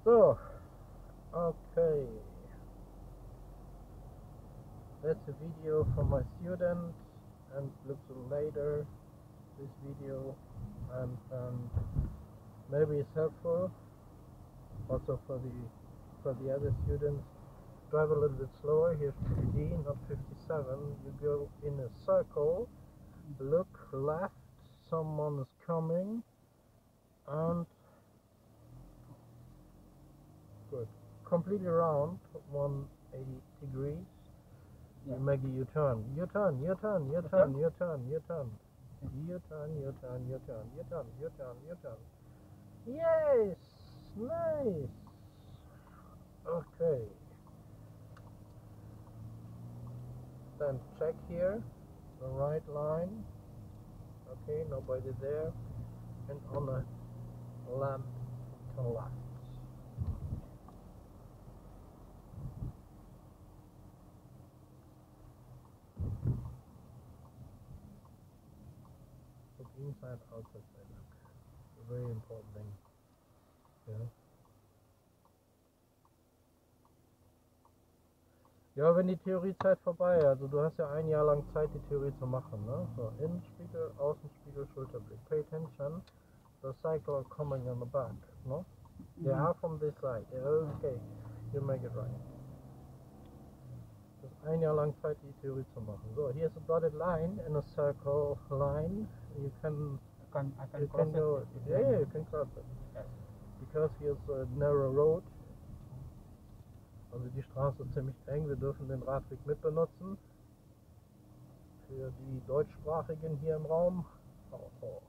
So, okay. That's a video from my student, and look later this video, and maybe it's helpful also for the other students. Drive a little bit slower. Here's 50, not 57. You go in a circle, look left, someone is coming, and good. Completely round, 180 degrees. Yeah. You make a U-turn. U-turn, U-turn, U-turn, U-turn, U-turn. U-turn, U-turn, U-turn, U-turn, U-turn, U-turn. Yes! Nice! Okay. Then check here, the right line. Okay, nobody there. And on the lamp to the left. Look inside, outside, look. It's a very important thing. Yeah. Ja, wenn die Theoriezeit vorbei, also du hast ja ein Jahr lang Zeit, die Theorie zu machen, ne? So, Innenspiegel, Außenspiegel, Schulterblick. Pay attention, the cycle coming on the back, no? They are from this side. Yeah, okay, you make it right. Du hast ein Jahr lang Zeit, die Theorie zu machen. So, here's a dotted line in a circle line. You can go, yeah, you can cross it. Yes. Because here's a narrow road. Also die Straße ist ziemlich eng, wir dürfen den Radweg mit benutzen. Für die Deutschsprachigen hier im Raum. Oh.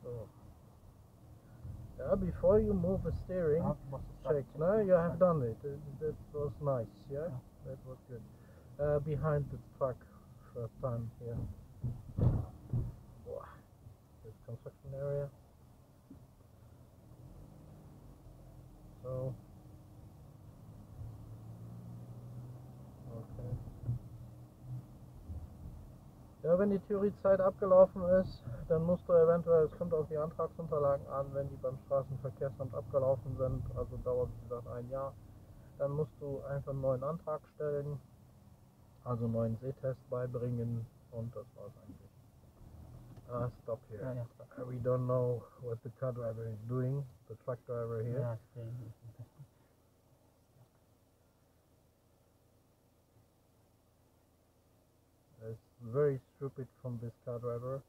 So. Yeah, before you move the steering, check. No, you have done it. That was nice, yeah? That was good. Behind the truck, first time here. Wow. This construction area. So, okay. Ja, wenn die Theoriezeit abgelaufen ist, dann musst du eventuell, es kommt auf die Antragsunterlagen an, wenn die beim Straßenverkehrsamt abgelaufen sind, also dauert wie gesagt ein Jahr, dann musst du einfach einen neuen Antrag stellen, also einen neuen Sehtest beibringen, und das war's eigentlich. Stop here. Yeah. We don't know what the car driver is doing, the truck driver here. Yeah, It's very stupid from this car driver.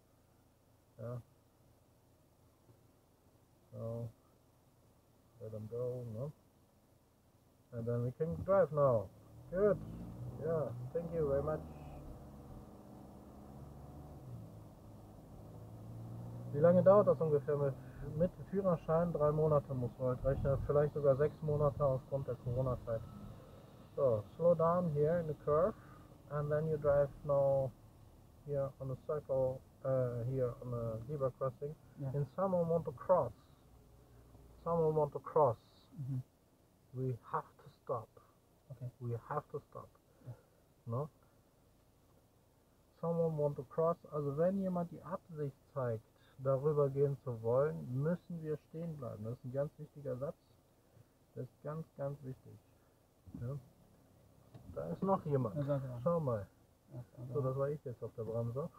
Yeah. So let him go, no? And then we can drive now. Good. Yeah, thank you very much. Wie lange dauert das ungefähr mit Führerschein? 3 Monate muss man halt rechnen, vielleicht sogar 6 Monate aufgrund der Corona-Zeit. So, slow down here in the curve, and then you drive now here on a circle, here on a zebra crossing, and someone want to cross. Mm-hmm. We have to stop. Okay. We have to stop. No? Someone want to cross, also wenn jemand die Absicht zeigt, darüber gehen zu wollen, müssen wir stehen bleiben. Das ist ein ganz wichtiger Satz. Das ist ganz, ganz wichtig. Ja. Da ist noch jemand. Schau mal. So, das war ich jetzt auf der Bremse.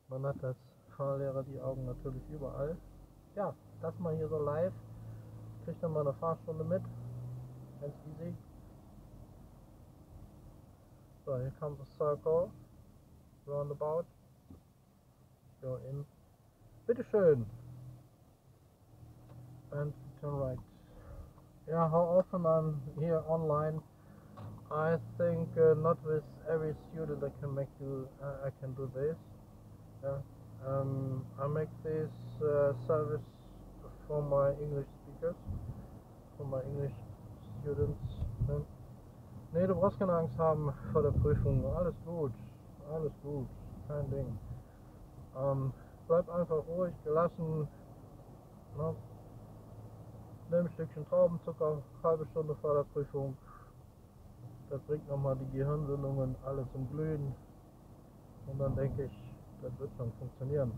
Man hat als Fahrlehrer die Augen natürlich überall. Ja, das mal hier so live. Kriegt dann mal eine Fahrstunde mit. Ganz easy. So, here comes a circle. Roundabout. Go in. Bitteschön. And turn right. Yeah, how often I'm here online? I think not with every student I can do this. Yeah. I make this service for my English speakers, for my English students. Nee, du brauchst keine Angst haben vor der Prüfung. Alles gut, kein Ding. Bleib einfach ruhig, gelassen. Ne? Nimm ein Stückchen Traubenzucker, halbe Stunde vor der Prüfung. Das bringt nochmal die Gehirnwindungen alle zum Glühen. Und dann denke ich, das wird schon funktionieren.